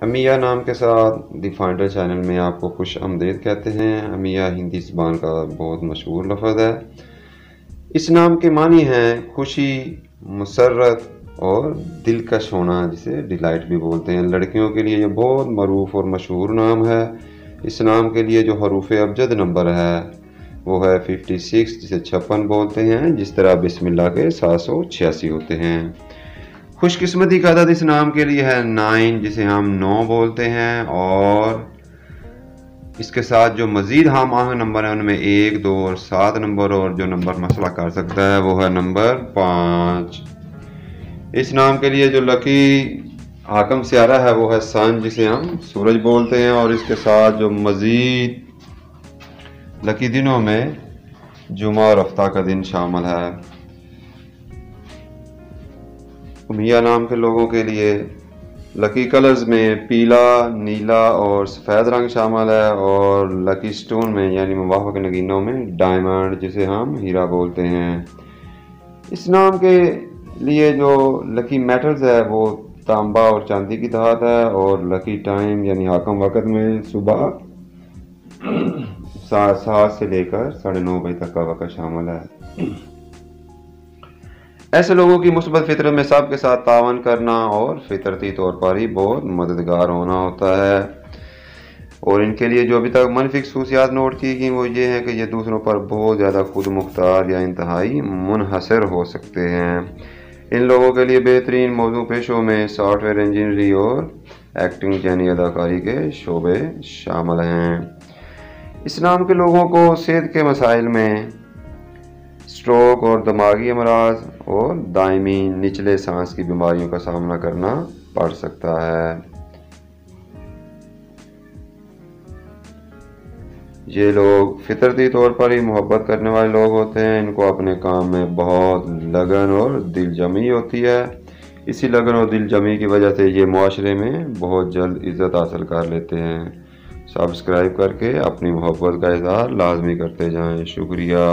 अमिया नाम के साथ द फाइंडर चैनल में आपको खुश आमदीद कहते हैं। अमिया हिंदी ज़बान का बहुत मशहूर लफ्ज़ है। इस नाम के मानी हैं खुशी, मुसर्रत और दिलकश होना, जिसे डिलाइट भी बोलते हैं। लड़कियों के लिए ये बहुत मरूफ और मशहूर नाम है। इस नाम के लिए जो हरूफ अबजद नंबर है वो है 56, जिसे 56 बोलते हैं, जिस तरह बिस्मिल्लाह के 786 होते हैं। खुशकिस्मती का अदद इस नाम के लिए है 9, जिसे हम 9 बोलते हैं। और इसके साथ जो मज़ीद हम आहंग नंबर है उनमें 1, 2 और 7 नंबर, और जो नंबर मसला कर सकता है वो है नंबर 5। इस नाम के लिए जो लकी हाकम सियारा है वो है सन, जिसे हम सूरज बोलते हैं। और इसके साथ जो मज़ीद लकी दिनों में जुमा और हफ्ता का दिन शामिल है। उमिया नाम के लोगों के लिए लकी कलर्स में पीला, नीला और सफ़ेद रंग शामिल है। और लकी स्टोन में यानी मुवाफ़क़ नगीनों में डायमंड, जिसे हम हीरा बोलते हैं। इस नाम के लिए जो लकी मेटल्स है वो तांबा और चांदी की धात है। और लकी टाइम यानी हाकम वक़्त में सुबह 7 से लेकर 9:30 बजे तक का वक़्त शामिल है। ऐसे लोगों की मुस्बत फितरत में सबके साथ तावन करना और फितरती तौर पर ही बहुत मददगार होना होता है। और इनके लिए जो अभी तक मनफी खसूसियात नोट की गई वो ये हैं कि ये दूसरों पर बहुत ज़्यादा खुद मुख्तार या इंतहाई मुनहसर हो सकते हैं। इन लोगों के लिए बेहतरीन मौजू पेशों में सॉफ्टवेयर इंजीनियरिंग और एक्टिंग यानी अदाकारी के शोबे शामिल हैं। इस नाम के लोगों को सेहत के मसाइल में स्ट्रोक और दिमागी अमराज और दायमी निचले सांस की बीमारियों का सामना करना पड़ सकता है। ये लोग फितरती तौर पर ही मोहब्बत करने वाले लोग होते हैं। इनको अपने काम में बहुत लगन और दिलजमी होती है। इसी लगन और दिलजमी की वजह से ये मुआशरे में बहुत जल्द इज़्ज़त हासिल कर लेते हैं। सब्सक्राइब करके अपनी मोहब्बत का इज़हार लाजमी करते जाएं। शुक्रिया।